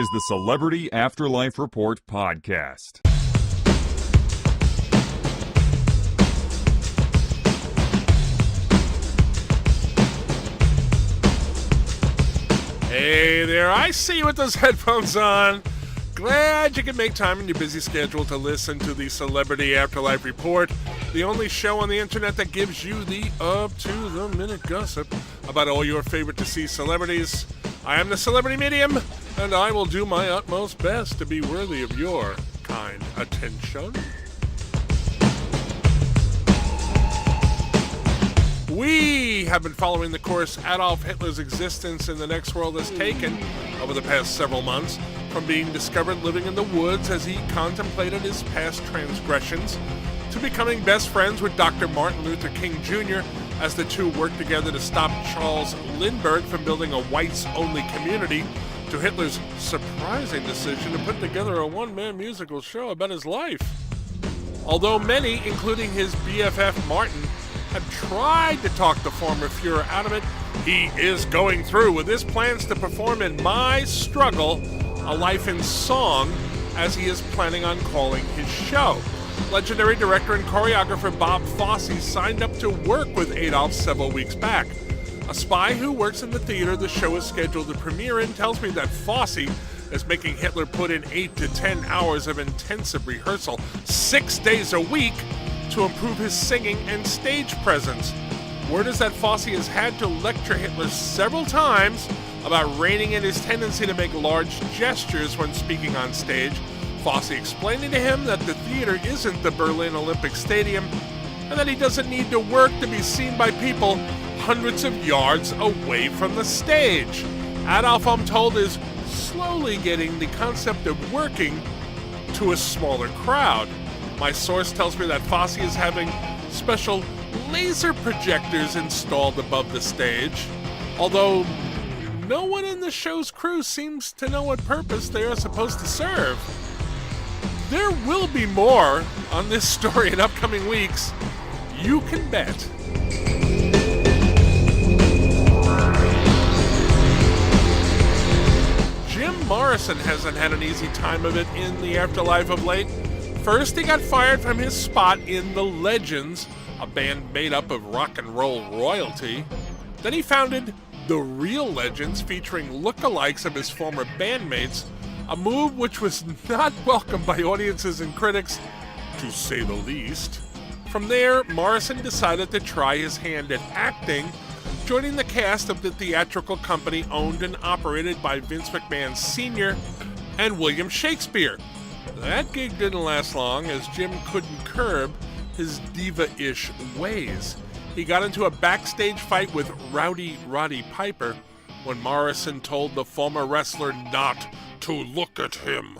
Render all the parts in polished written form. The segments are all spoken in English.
is the Celebrity Afterlife Report podcast. Hey there, I see you with those headphones on. Glad you can make time in your busy schedule to listen to the Celebrity Afterlife Report, the only show on the internet that gives you the up-to-the-minute gossip about all your favorite-to-see celebrities. I am the Celebrity Medium, and I will do my utmost best to be worthy of your kind attention. We have been following the course Adolf Hitler's existence in the next world has taken over the past several months, from being discovered living in the woods as he contemplated his past transgressions, to becoming best friends with Dr. Martin Luther King Jr. as the two worked together to stop Charles Lindbergh from building a whites-only community, to Hitler's surprising decision to put together a one-man musical show about his life. Although many, including his BFF Martin, have tried to talk the former Fuhrer out of it, he is going through with his plans to perform in My Struggle, A Life in Song, as he is planning on calling his show. Legendary director and choreographer Bob Fosse signed up to work with Adolf several weeks back. A spy who works in the theater the show is scheduled to premiere in tells me that Fosse is making Hitler put in 8 to 10 hours of intensive rehearsal 6 days a week to improve his singing and stage presence. Word is that Fosse has had to lecture Hitler several times about reining in his tendency to make large gestures when speaking on stage, Fosse explaining to him that the theater isn't the Berlin Olympic Stadium and that he doesn't need to work to be seen by people hundreds of yards away from the stage. Adolf, I'm told, is slowly getting the concept of working to a smaller crowd. My source tells me that Fosse is having special laser projectors installed above the stage, although no one in the show's crew seems to know what purpose they are supposed to serve. There will be more on this story in upcoming weeks, you can bet. Jim Morrison hasn't had an easy time of it in the afterlife of late. First, he got fired from his spot in The Legends, a band made up of rock and roll royalty. Then he founded The Real Legends, featuring lookalikes of his former bandmates, a move which was not welcomed by audiences and critics, to say the least. From there, Morrison decided to try his hand at acting, joining the cast of the theatrical company owned and operated by Vince McMahon Sr. and William Shakespeare. That gig didn't last long, as Jim couldn't curb his diva-ish ways. He got into a backstage fight with Rowdy Roddy Piper when Morrison told the former wrestler not to look at him.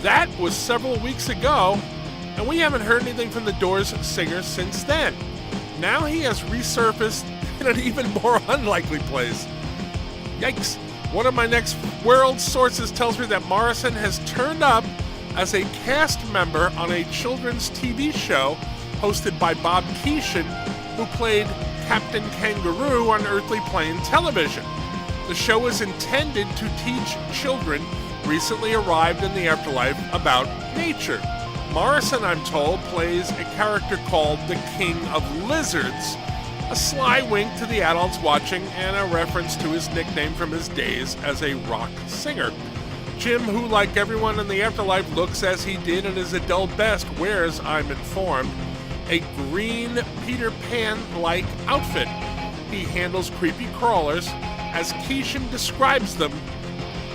That was several weeks ago, and we haven't heard anything from the Doors singer since then. Now he has resurfaced in an even more unlikely place. Yikes. One of my next world sources tells me that Morrison has turned up as a cast member on a children's TV show hosted by Bob Keeshan, who played Captain Kangaroo on Earthly Plain Television. The show is intended to teach children recently arrived in the afterlife about nature. Morrison, I'm told, plays a character called the King of Lizards, a sly wink to the adults watching and a reference to his nickname from his days as a rock singer. Jim, who like everyone in the afterlife looks as he did at his adult best, wears, I'm informed, a green Peter Pan-like outfit. He handles creepy crawlers, as Keeshan describes them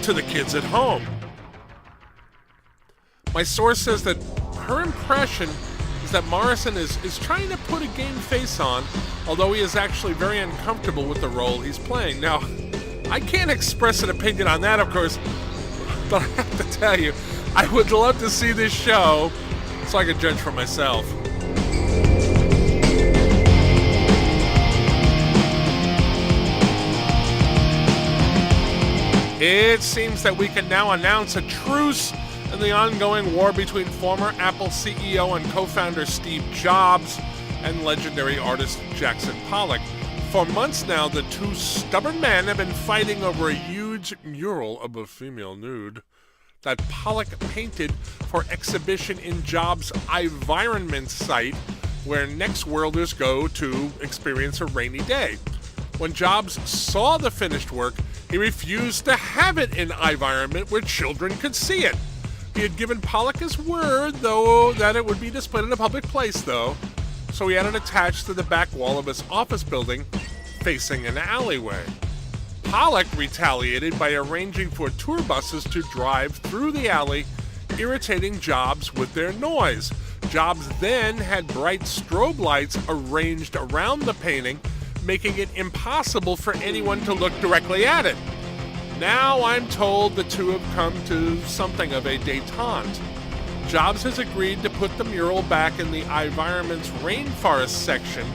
to the kids at home. My source says that her impression is that Morrison is trying to put a game face on, although he is actually very uncomfortable with the role he's playing. Now, I can't express an opinion on that, of course, but I have to tell you, I would love to see this show so I can judge for myself. It seems that we can now announce a truce in the ongoing war between former Apple CEO and co-founder Steve Jobs and legendary artist Jackson Pollock. For months now, the two stubborn men have been fighting over a huge huge mural of a female nude that Pollock painted for exhibition in Jobs' environment site, where next worlders go to experience a rainy day. When Jobs saw the finished work, he refused to have it in environment where children could see it. He had given Pollock his word, though, that it would be displayed in a public place, though, so he had it attached to the back wall of his office building, facing an alleyway. Pollock retaliated by arranging for tour buses to drive through the alley, irritating Jobs with their noise. Jobs then had bright strobe lights arranged around the painting, making it impossible for anyone to look directly at it. Now I'm told the two have come to something of a détente. Jobs has agreed to put the mural back in the environment's rainforest section,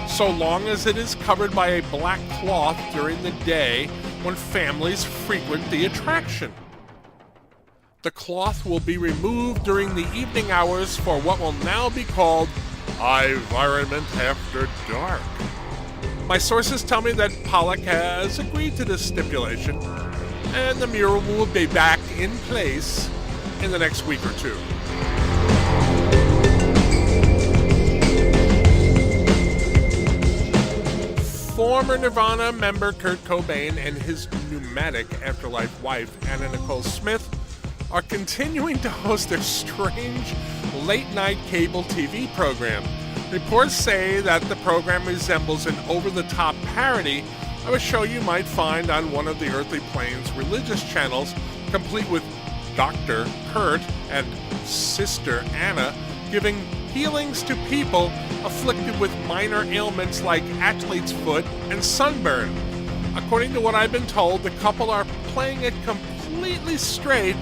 so long as it is covered by a black cloth during the day when families frequent the attraction. The cloth will be removed during the evening hours for what will now be called Environment After Dark. My sources tell me that Pollock has agreed to this stipulation, and the mural will be back in place in the next week or two. Former Nirvana member Kurt Cobain and his pneumatic Afterlife wife, Anna Nicole Smith, are continuing to host their strange late-night cable TV program. Reports say that the program resembles an over-the-top parody of a show you might find on one of the Earthly Plane's religious channels, complete with Dr. Kurt and Sister Anna giving healings to people afflicted with minor ailments like athlete's foot and sunburn. According to what I've been told, the couple are playing it completely straight,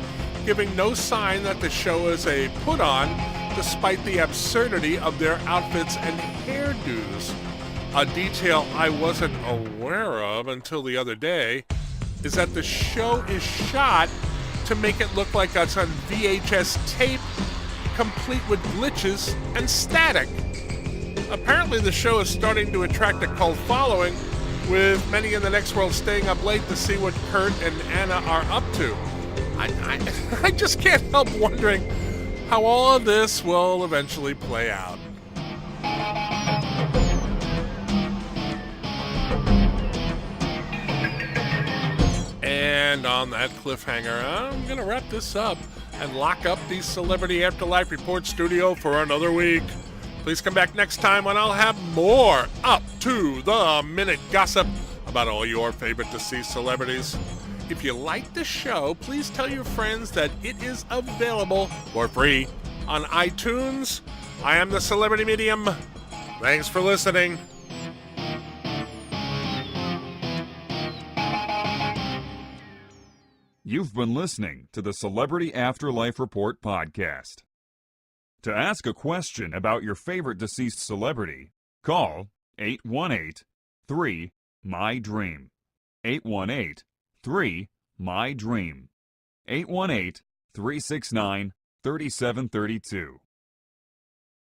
giving no sign that the show is a put-on, despite the absurdity of their outfits and hairdos. A detail I wasn't aware of until the other day is that the show is shot to make it look like it's on VHS tape, complete with glitches and static. Apparently the show is starting to attract a cult following, with many in the next world staying up late to see what Kurt and Anna are up to. I just can't help wondering how all of this will eventually play out. And on that cliffhanger, I'm going to wrap this up and lock up the Celebrity Afterlife Report studio for another week. Please come back next time when I'll have more up-to-the-minute gossip about all your favorite deceased celebrities. If you like the show, please tell your friends that it is available for free on iTunes. I am the Celebrity Medium. Thanks for listening. You've been listening to the Celebrity Afterlife Report podcast. To ask a question about your favorite deceased celebrity, call 818-3-MY-DREAM. 818-3-MY-DREAM. 818-369-3732.